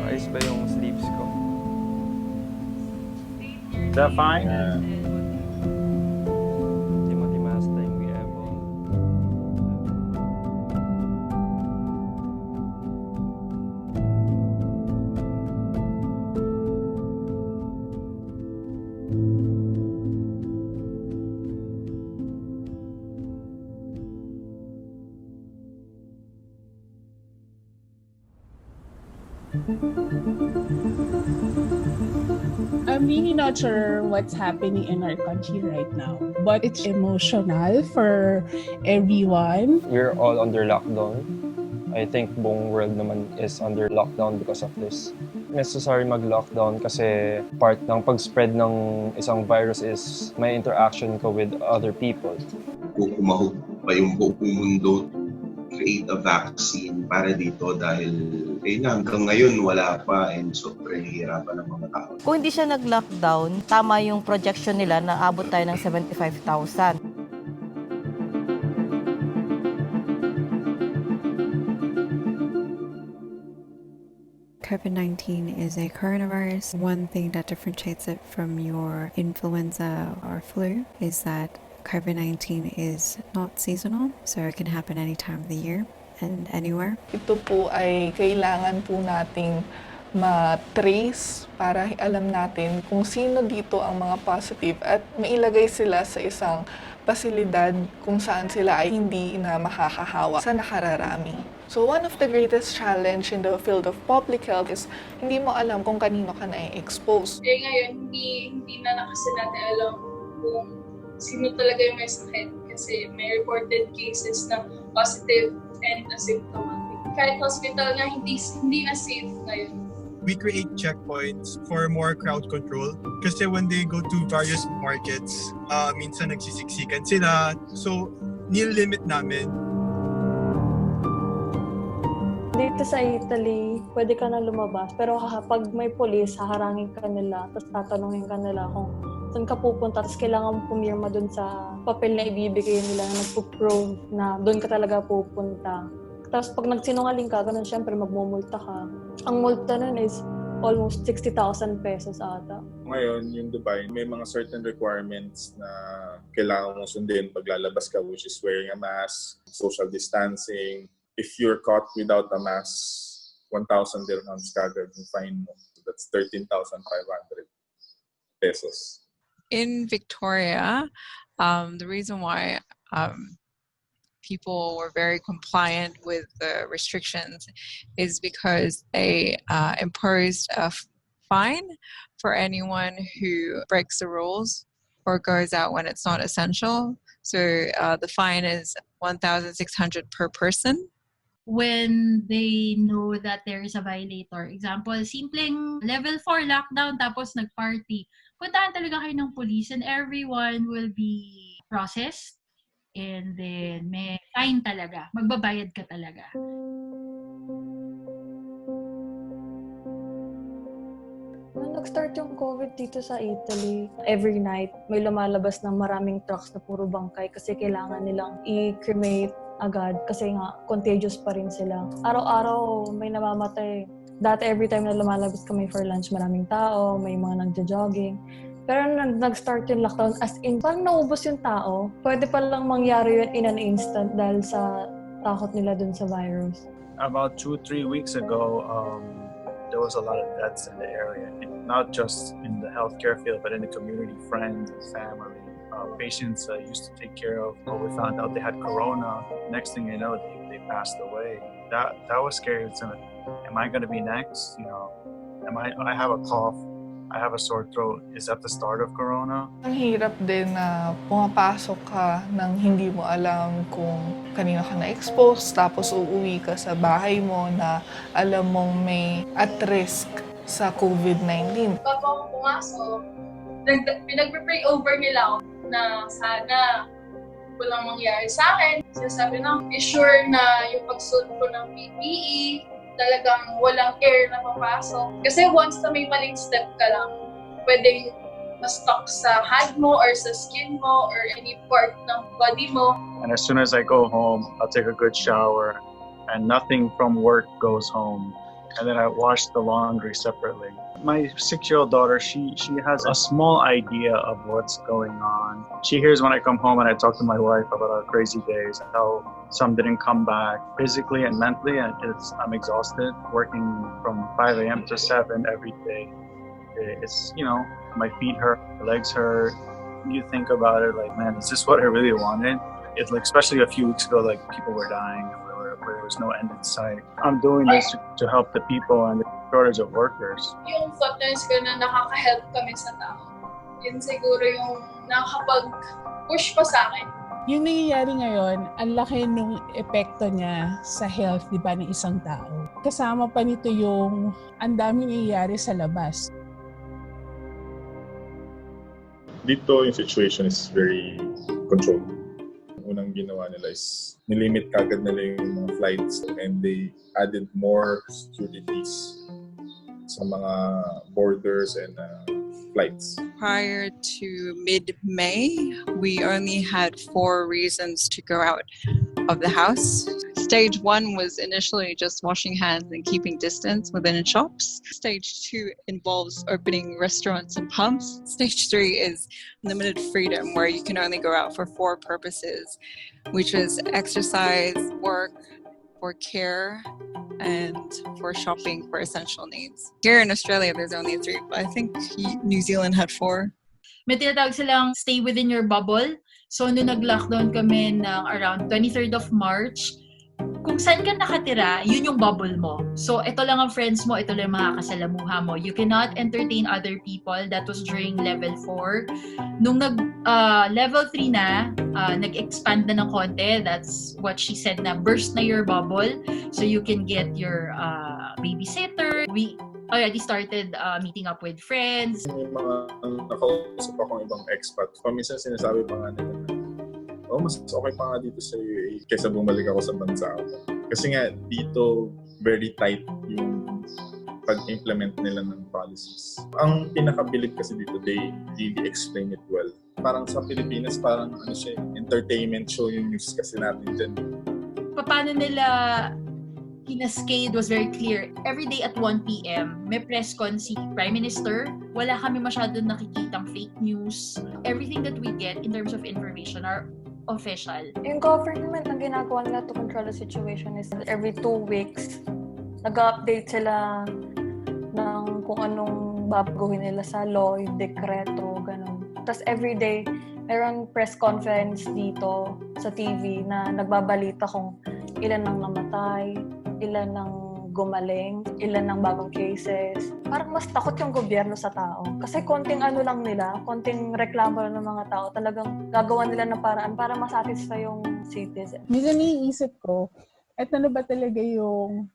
Ayos ba yung sleeves ko? Is that fine? Timothy Mustang, we have I'm really not sure what's happening in our country right now, but it's emotional for everyone. We're all under lockdown. I think buong world naman is under lockdown because of this. Necessary mag-lockdown kasi part ng pag-spread ng isang virus is may interaction ko with other people. Kung kumahog pa yung buong mundo, create a vaccine para dito dahil hanggang ngayon wala pa and sobrang hihirapan ng mga tao. Kung hindi siya nag-lockdown, tama yung projection nila na abot tayo ng 75,000. COVID-19 is a coronavirus. One thing that differentiates it from your influenza or flu is that COVID-19 is not seasonal, so it can happen any time of the year and anywhere. Ito po ay kailangan po nating ma-trace para alam natin kung sino dito ang mga positive at mailagay sila sa isang pasilidad kung saan sila ay hindi na makakahawa sa nakararami. So one of the greatest challenge in the field of public health is hindi mo alam kung kanino ka na-expose. Ngayon, hindi na kasi natin alam kung sino talaga yung may sakit kasi may reported cases na positive and asymptomatic. Kahit hospital nga, hindi na safe ngayon. We create checkpoints for more crowd control kasi when they go to various markets, minsan nagsisiksikan sila. So, nil-limit namin. Dito sa Italy, pwede ka na lumabas. Pero pag may police, haharangin ka nila, tapos tatanungin ka nila kung saan ka pupunta, tapos kailangan mo pumirma dun sa papel na ibibigay nila na nagpo-prove na dun ka talaga pupunta. Tapos pag nagsinungaling ka, ganun syempre magmumulta ka. Ang multa nun is almost 60,000 pesos ata. Ngayon, yung Dubai, may mga certain requirements na kailangan mong sundin pag lalabas ka, which is wearing a mask, social distancing. If you're caught without a mask, 1,000 dirhams kagad yung fine mo. So that's 13,500 pesos. In Victoria, the reason why people were very compliant with the restrictions is because they imposed a fine for anyone who breaks the rules or goes out when it's not essential. So the fine is 1,600 per person. When they know that there is a violator. Example, simpleng level 4 lockdown tapos nag-party. Puntahan talaga kayo ng police and everyone will be processed and then may fine talaga. Magbabayad ka talaga. Nung nag-start yung COVID dito sa Italy, every night may lumalabas ng maraming trucks na puro bangkay kasi kailangan nilang i-cremate agad kasi nga contagious pa rin sila. Araw-araw may namamatay. Dati every time na lumalabas kami for lunch, maraming tao, may mga nagja-jogging. Pero nag-start yung lockdown, as in, parang naubos yung tao. Pwede pa lang mangyari yun in an instant dahil sa takot nila dun sa virus. About 2-3 weeks ago, there was a lot of deaths in the area. Not just in the healthcare field, but in the community, friends, family. Patients used to take care of. We found out they had corona. Next thing you know, they passed away. That was scary. Am I going to be next? You know, I have a cough. I have a sore throat. Is that the start of corona? Ang hirap din na pumapasok ka nang hindi mo alam kung kanino ka na-expose, tapos uuwi ka sa bahay mo na alam mong may at risk sa COVID-19. Bago ako pumasok, pinag-pray over nila ako na sana walang mangyari sa akin. Sinasabi na, sure na yung pagsuot ko ng PPE, talagang walang air na papasok. Kasi once na may maling step ka lang, pwedeng ma-stuck sa hand mo or sa skin mo or any part ng body mo. And as soon as I go home, I'll take a good shower, and nothing from work goes home. And then I wash the laundry separately. My 6-year-old daughter, she has a small idea of what's going on. She hears when I come home and I talk to my wife about our crazy days, how some didn't come back physically and mentally, and I'm exhausted, working from 5 a.m. to 7 every day. It's, my feet hurt, my legs hurt. You think about it like, man, is this what I really wanted? It's like, especially a few weeks ago, like people were dying where there was no end in sight. I'm doing this to help the people and the shortage of workers. Yung thought ko na nakaka-help kami sa tao, yun siguro yung nakakapag-push pa sa akin. Yung nangyayari ngayon, ang laki nung epekto niya sa health, di ba, ng isang tao. Kasama pa nito yung ang daming nangyayari sa labas. Dito, yung situation is very controlled. Unang ginawa nila is nilimit kagad nila yung mga flights and they added more securities sa mga borders and flights. Prior to mid-May, we only had 4 reasons to go out of the house. Stage 1 was initially just washing hands and keeping distance within shops. Stage 2 involves opening restaurants and pubs. Stage 3 is limited freedom, where you can only go out for 4 purposes, which is exercise, work, for care, and for shopping for essential needs. Here in Australia, there's only 3, but I think New Zealand had 4. May tinatawag silang stay within your bubble. So, nung nag-lockdown kami ng around 23rd of March, kung saan ka nakatira, yun yung bubble mo. So, ito lang ang friends mo, ito lang ang mga kasalamuha mo. You cannot entertain other people. That was during level 4. Nung level 3 na, nag-expand na ng konti. That's what she said na burst na your bubble. So, you can get your babysitter. We already started meeting up with friends. Yung mga nakausap akong ibang expat, paminsan sinasabi pa nga nila na, mas okay pa nga dito sa UAE kaysa bumalik ako sa bansa ako. Kasi nga, dito, very tight yung pag-implement nila ng policies. Ang pinakabilib kasi dito, they really explain it well. Parang sa Pilipinas, parang entertainment show yung news kasi natin dyan. Paano nila kinascade was very clear. Every day at 1 p.m., may press con si Prime Minister. Wala kami masyadong nakikitang fake news. Everything that we get in terms of information are official. Yung government ang ginagawa nila to control the situation is every 2 weeks, nag-update sila ng kung anong babaguhin nila sa law, yung dekreto, ganun. Tapos everyday, mayroon press conference dito sa TV na nagbabalita kung ilan ang namatay, ilan ang gumaling, ilan ang bagong cases. Parang mas takot yung gobyerno sa tao. Kasi konting lang nila, konting reklamo lang ng mga tao, talagang gagawa nila ng paraan para masatisfy yung citizen. Minsan iniisip ko, eto na ba talaga yung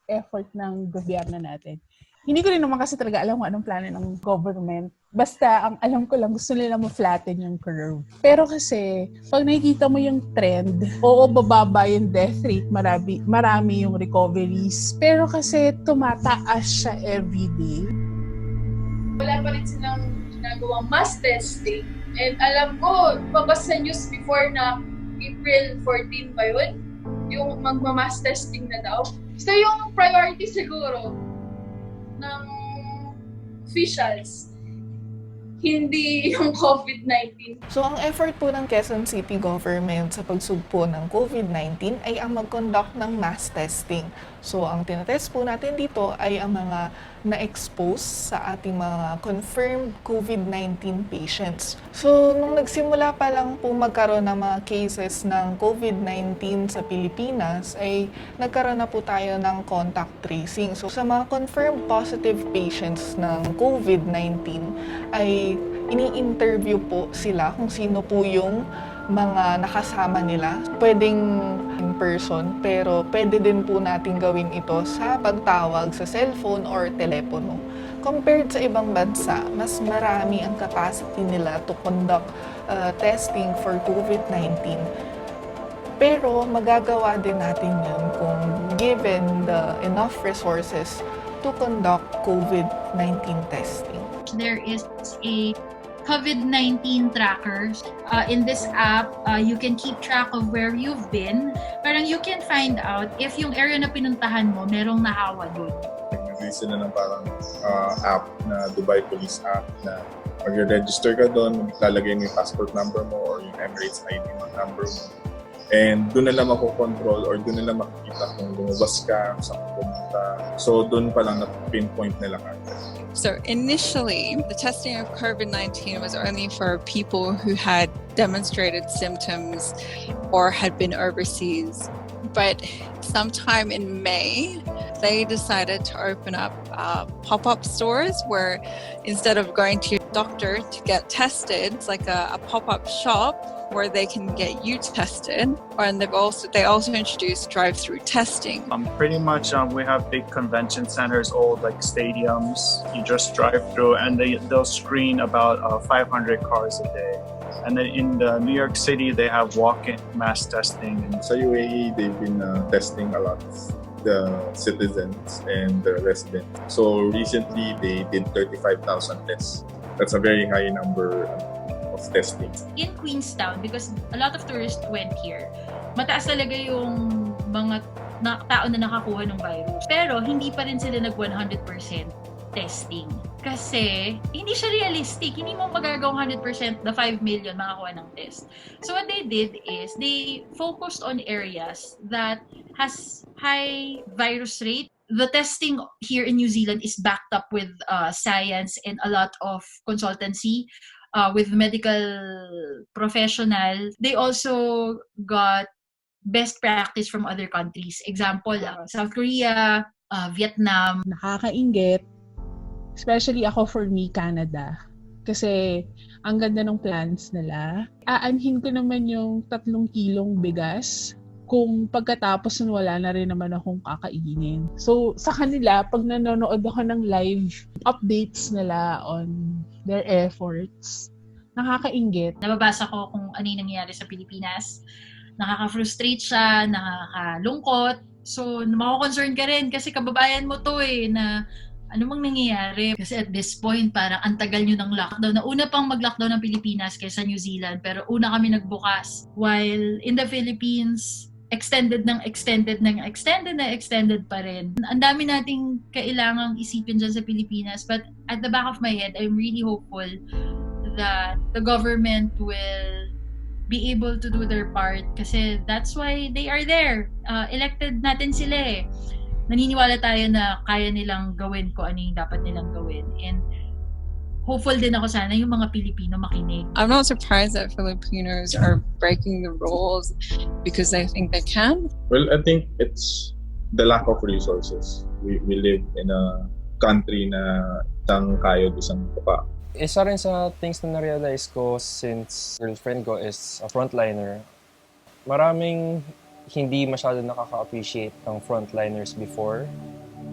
effort ng gobyerno natin? Hindi ko rin naman kasi talaga alam kung anong plano ng government. Basta, ang alam ko lang, gusto nila ma-flatten yung curve. Pero kasi, pag nakikita mo yung trend, oo, bababa yung death rate, marami yung recoveries. Pero kasi, tumataas siya everyday. Wala pa rin silang ginagawang mass testing. And alam ko, babas sa news before na April 14 ba yun? Yung magma-mass testing na daw. So, yung priority siguro ng officials, hindi yung COVID-19. So, ang effort po ng Quezon City government sa pagsugpo ng COVID-19 ay ang mag-conduct ng mass testing. So, ang tinatest po natin dito ay ang mga na-expose sa ating mga confirmed COVID-19 patients. So, nung nagsimula pa lang po magkaroon ng mga cases ng COVID-19 sa Pilipinas, ay nagkaroon na po tayo ng contact tracing. So, sa mga confirmed positive patients ng COVID-19, ay ini-interview po sila kung sino po yung mga nakasama nila. Pwedeng in person, pero pwede din po natin gawin ito sa pagtawag sa cellphone or telepono. Compared sa ibang bansa, mas marami ang capacity nila to conduct testing for COVID-19. Pero magagawa din natin yun kung given the enough resources to conduct COVID-19 testing. There is a COVID-19 trackers. In this app, you can keep track of where you've been. Parang you can find out if yung area na pinuntahan mo, merong nahawa doon. Nag-release sila ng parang app na Dubai Police app na mag-register ka doon, maglalagay mo yung passport number mo or yung Emirates ID number mo. And doon na lang makokontrol or doon na lang makikita kung lumabas ka, saan ka pumunta. So doon pa lang na-pinpoint nila agad. So initially, the testing of COVID-19 was only for people who had demonstrated symptoms or had been overseas. But sometime in May, they decided to open up pop-up stores where instead of going to your doctor to get tested, it's like a pop-up shop where they can get you tested. And they also introduced drive-through testing. Pretty much we have big convention centers, old like stadiums. You just drive through and they'll screen about 500 cars a day. And then in New York City, they have walk-in mass testing. And sa UAE, they've been testing a lot of the citizens and the residents. So recently, they did 35,000 tests. That's a very high number of testing. In Queenstown, because a lot of tourists went here, mataas talaga yung mga tao na nakakuha ng virus. Pero hindi pa rin sila nag 100% testing. Kasi hindi siya realistic. Hindi mo magagawa 100% the 5 million makakuha ng test. So what they did is they focused on areas that has high virus rate. The testing here in New Zealand is backed up with science and a lot of consultancy with medical professional. They also got best practice from other countries. Example, South Korea, Vietnam. Nakakainggit. Especially ako for me, Canada. Kasi ang ganda ng plans nila. Aanhin ko naman yung 3 kilong bigas kung pagkatapos nun wala na rin naman akong kakainin. So sa kanila, pag nanonood ako ng live updates nila on their efforts, nakakainggit. Nababasa ko kung ano yung nangyayari sa Pilipinas. Nakaka-frustrate siya, nakakalungkot. So mako-concern ka rin kasi kababayan mo to na ano bang nangyayari? Kasi at this point, parang ang tagal nyo ng lockdown. Nauna pang mag-lockdown ng Pilipinas kaysa New Zealand, pero una kami nagbukas. While in the Philippines, extended pa rin. Ang dami nating kailangang isipin dyan sa Pilipinas, but at the back of my head, I'm really hopeful that the government will be able to do their part kasi that's why they are there. Elected natin sila naniniwala tayo na kaya nilang gawin ko ano yung dapat nilang gawin. And hopeful din ako sana yung mga Pilipino makinig. I'm not surprised that Filipinos are breaking the rules because they think they can. Well, I think it's the lack of resources. We live in a country na isang kayod, isang papa. Isa rin sa things na na-realize ko since girlfriend ko is a frontliner. Maraming hindi masyado nakaka-appreciate ng frontliners before.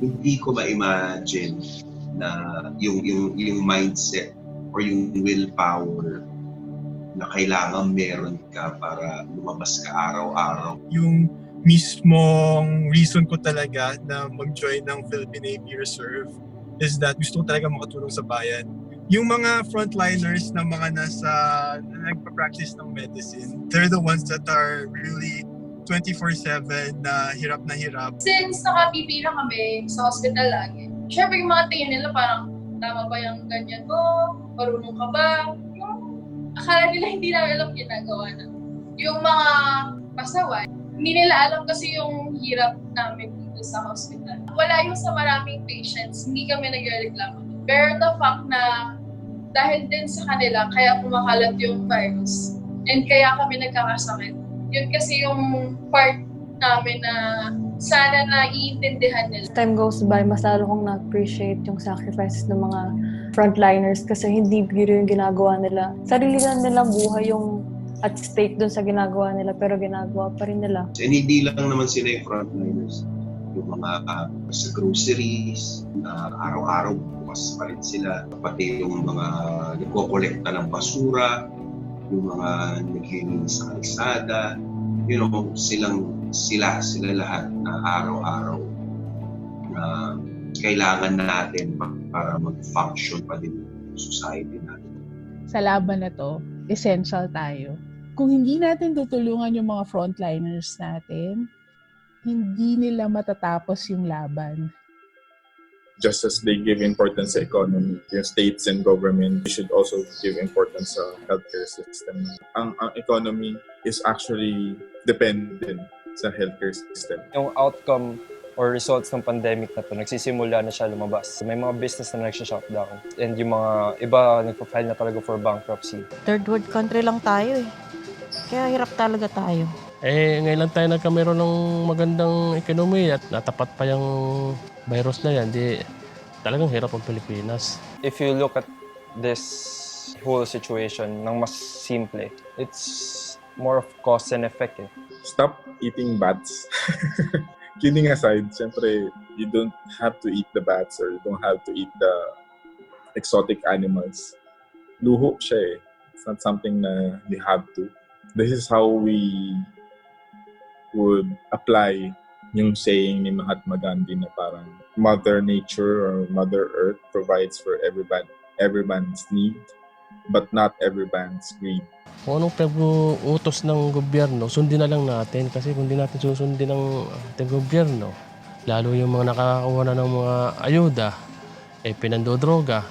Hindi ko ma-imagine na yung mindset or yung willpower na kailangan meron ka para lumabas ka araw-araw. Yung mismong reason ko talaga na mag-join ng Philippine Navy Reserve is that gusto ko talaga makatulong sa bayan. Yung mga frontliners na mga na nagpa-practice ng medicine, they're the ones that are really 24/7 na hirap. Since nakapipila kami sa hospital lagi, syempre yung mga tingin nila parang tama ba yung ganyan mo? Marunong ka ba? Yung akala nila hindi namin alam ginagawa na. Yung mga pasaway, hindi nila alam kasi yung hirap namin dito sa hospital. Wala yung sa maraming patients, hindi kami nagrereklamo. Pero the fact na dahil din sa kanila, kaya kumakalat yung virus and kaya kami nagkakasakit. Yun kasi yung part namin na sana naiintindihan nila. As time goes by, mas lalo kong na-appreciate yung sacrifices ng mga frontliners kasi hindi biro yung ginagawa nila. Sarili lang nilang buhay yung at stake dun sa ginagawa nila pero ginagawa pa rin nila. And hindi lang naman sila yung frontliners. Yung mga sa groceries, araw-araw bukas pa rin sila. Pati yung mga nagkokolekta ng basura, yung mga naglilinis sa kalsada, sila lahat na araw-araw na kailangan natin para mag-function pa din yung society natin. sa laban na to, essential tayo. Kung hindi natin tutulungan yung mga frontliners natin, hindi nila matatapos yung laban. Just as they give importance sa economy, yung states and government should also give importance sa healthcare system. Ang economy is actually dependent sa healthcare system. Yung outcome or results ng pandemic na to, nagsisimula na siya lumabas. May mga business na nagsha-shutdown and yung mga iba nagpa-file na talaga for bankruptcy. Third world country lang tayo eh. Kaya hirap talaga tayo. Ngayon lang tayo nagkameron ng magandang ekonomi at natapat pa yung virus na yan. Di talagang hirap ang Pilipinas. If you look at this whole situation ng mas simple, it's more of cause and effect. Stop eating bats. Kidding aside, syempre, you don't have to eat the bats or you don't have to eat the exotic animals. Luho siya eh. It's not something na you have to. This is how we would apply yung saying ni Mahatma Gandhi na parang Mother Nature or Mother Earth provides for everyone's need, but not everyone's greed. Kung anong pag-uutos ng gobyerno, sundin na lang natin. Kasi kung di natin susundin ng ating gobyerno, lalo yung mga nakakakuha na ng mga ayuda, pinandodroga,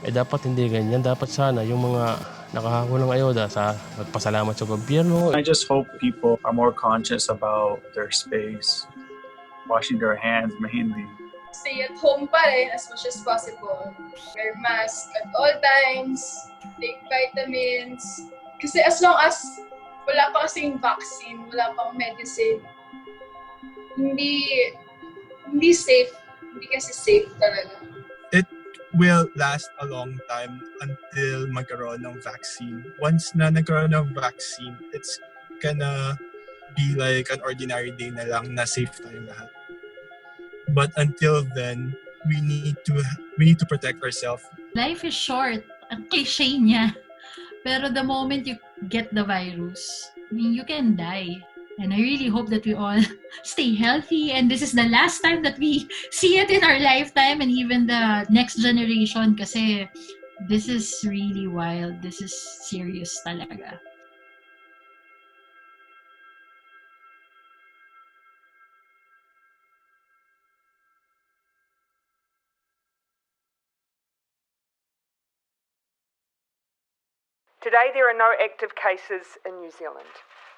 dapat hindi ganyan. Dapat sana yung mga nakakakuha ng ayuda sa magpasalamat sa gobyerno. I just hope people are more conscious about their space, washing their hands, mahindi. Stay at home pa rin as much as possible. Wear mask at all times. Take vitamins. Kasi as long as wala pa kasing vaccine, wala pang medicine, hindi safe. Hindi kasi safe talaga. It will last a long time until magkaroon ng vaccine. Once na nagkaroon ng vaccine, it's gonna be like an ordinary day na lang na safe tayong lahat. But until then, we need to protect ourselves. Life is short. Ang cliche niya. Pero the moment you get the virus, I mean, you can die. And I really hope that we all stay healthy. And this is the last time that we see it in our lifetime and even the next generation. Kasi this is really wild. This is serious talaga. Today, there are no active cases in New Zealand.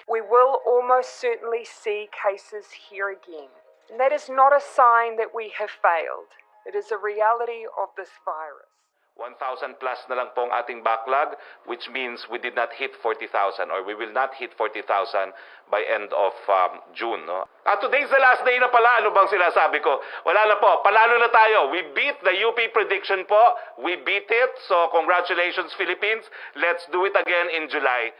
We will almost certainly see cases here again. And that is not a sign that we have failed. It is a reality of this virus. 1,000 plus na lang po ang ating backlog, which means we did not hit 40,000 or we will not hit 40,000 by end of June. No? Today's the last day na pala. Ano bang sinasabi ko? Wala na po. Panalo na tayo. We beat the UP prediction po. We beat it. So congratulations, Philippines. Let's do it again in July.